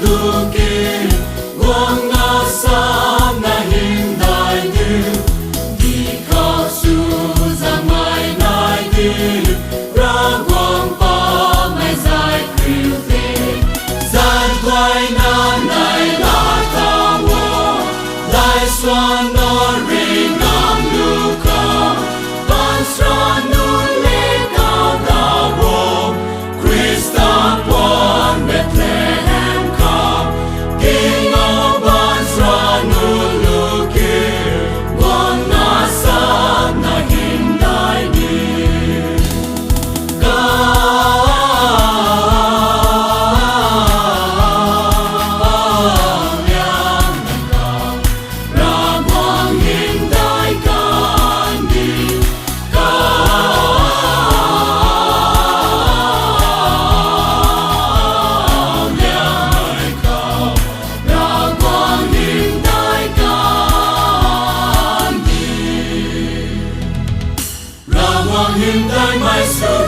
luki Wang nasa na hindai du Di kau su zamai nai du Ra quang pa mai zai kriu te Zan quai na nai la ta wo Lai swan no ri nam lu ka Ban sran nun le cao da wo Christa quan Bethlehem ka King of ban sran nun lu ki Wang nasa na hindai ni Hiện tại mai sau